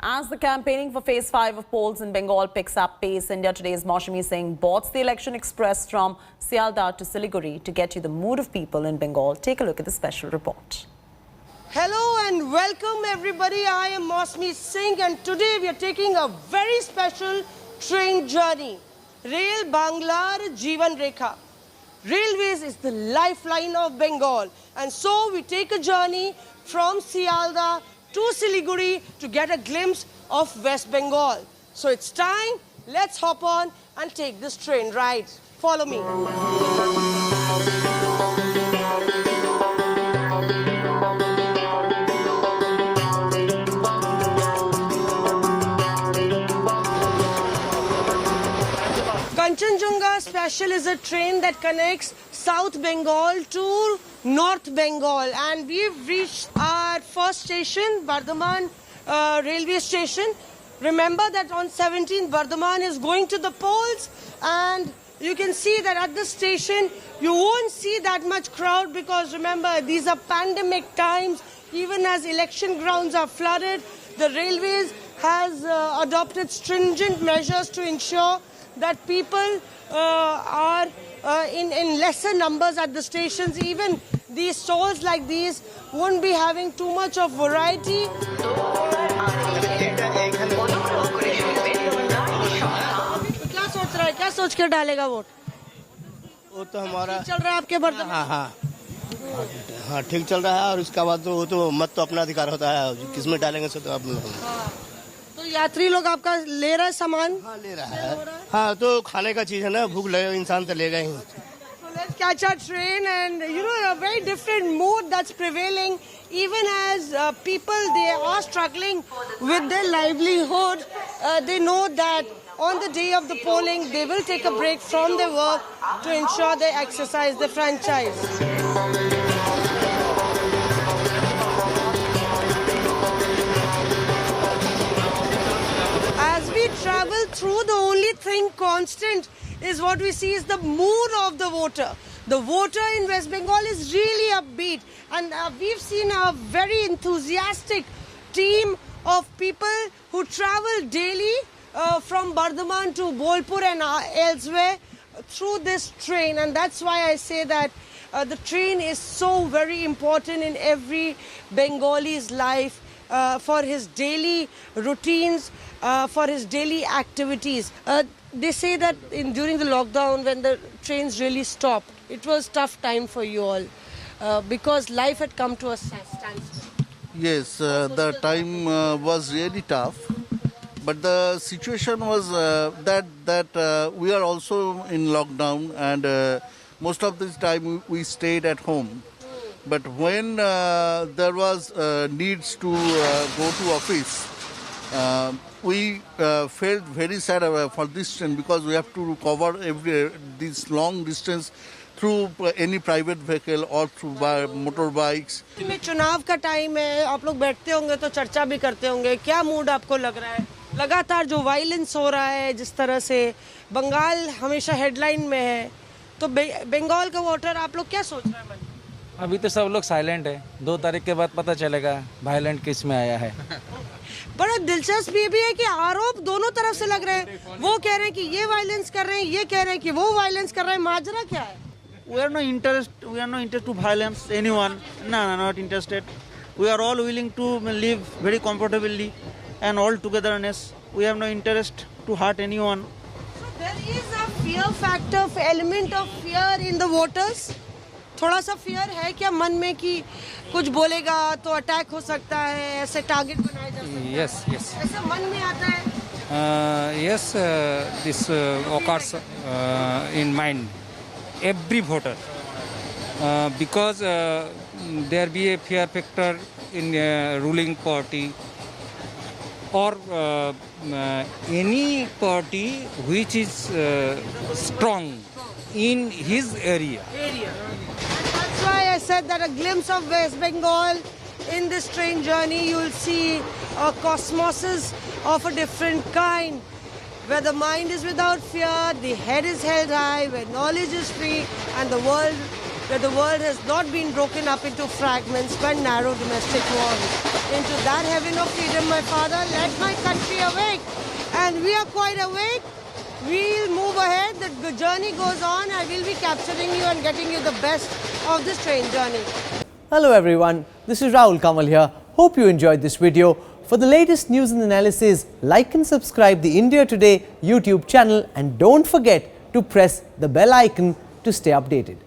As the campaigning for Phase 5 of polls in Bengal picks up pace, India Today's Maushami Singh boards the election express from Sialdah to Siliguri to get you the mood of people in Bengal. Take a look at the special report. Hello and welcome everybody. I am Maushami Singh and today we are taking a very special train journey. Rail Banglar Jeevan Rekha. Railways is the lifeline of Bengal, and so we take a journey from Sialdah to Siliguri to get a glimpse of West Bengal. So it's time, let's hop on and take this train ride. Follow me. Kanchenjunga Special is a train that connects South Bengal to North Bengal, and we've reached our first station, Bardhaman railway station. Remember that on 17th Bardhaman is going to the polls, and you can see that at the station you won't see that much crowd because remember these are pandemic times. Even as election grounds are flooded, the railways has adopted stringent measures to ensure that people are in lesser numbers at the stations. Even these stalls like these won't be having too much of variety. क्या सोच रहा है, क्या सोच कर डालेगा vote? वो तो हमारा चल रहा है आपके बर्तन? हाँ ठीक चल रहा है, और उसके बाद तो वो तो मत तो अपना अधिकार होता है, किसमें डालेंगे सो तो आप तो यात्री लोग आपका ले रहा है सामान? हाँ ले रहा है। हाँ तो खाने का चीज है ना, भूख लगे इंसान तो लेगा ही। So let's catch our train, and you know a very different mood that's prevailing. Even as people they are struggling with their livelihood, they know that on the day of the polling they will take a break from their work to ensure they exercise their franchise. Travel through, the only thing constant is what we see is the mood of the voter. The voter in West Bengal is really upbeat, and we've seen a very enthusiastic team of people who travel daily from Bardhaman to Bolpur and elsewhere through this train, and that's why I say that the train is so very important in every Bengali's life. For his daily routines, for his daily activities. They say that during the lockdown, when the trains really stopped, it was tough time for you all because life had come to a standstill. Yes, the time was really tough, but the situation was that we are also in lockdown, and most of this time we stayed at home. But when there was needs to go to office, we felt very sad for this train because we have to cover this long distance through any private vehicle or through motorbikes. में चुनाव का time है, आप लोग बैठते होंगे तो चर्चा भी करते होंगे. क्या मूड आपको लग रहा है? लगातार जो वायलेंस हो रहा है, जिस तरह से बंगाल हमेशा हेडलाइन में है, तो बंगाल का वोटर आप लोग क्या सोच रहे हैं? अभी तो सब लोग साइलेंट है, 2 तारीख के बाद पता चलेगा वायलेंट किस में आया है. बड़ा दिलचस्प ये भी है कि आरोप दोनों तरफ से लग रहे हैं. वो कह रहे हैं कि ये वायलेंस कर रहे हैं, ये कह रहे हैं कि वो वायलेंस कर रहे हैं. माजरा क्या है? We are not interested to violence anyone. No, not interested. We are all willing to live very comfortably and all togetherness. We have no interest to hurt anyone. So there is a fear factor, element of fear in the voters. थोड़ा सा fear है क्या मन में कि कुछ बोलेगा तो अटैक हो सकता है, ऐसे टारगेट बनाए जा सकते हैं? Yes. ऐसा मन में आता है? Yes, this occurs in mind every voter because there be a fear factor in ruling party or any party which is strong in his area. That's why I said that a glimpse of West Bengal in this train journey, you'll see cosmoses of a different kind, where the mind is without fear, the head is held high, where knowledge is free, and the world where the world has not been broken up into fragments by narrow domestic walls. Into that heaven of freedom, my father led my country awake. And we are quite awake. We'll move ahead. The journey goes on. I will be capturing you and getting you the best of this train journey. Hello everyone, this is Rahul Kamal here. Hope you enjoyed this video. For the latest news and analysis, like and subscribe the India Today YouTube channel and don't forget to press the bell icon to stay updated.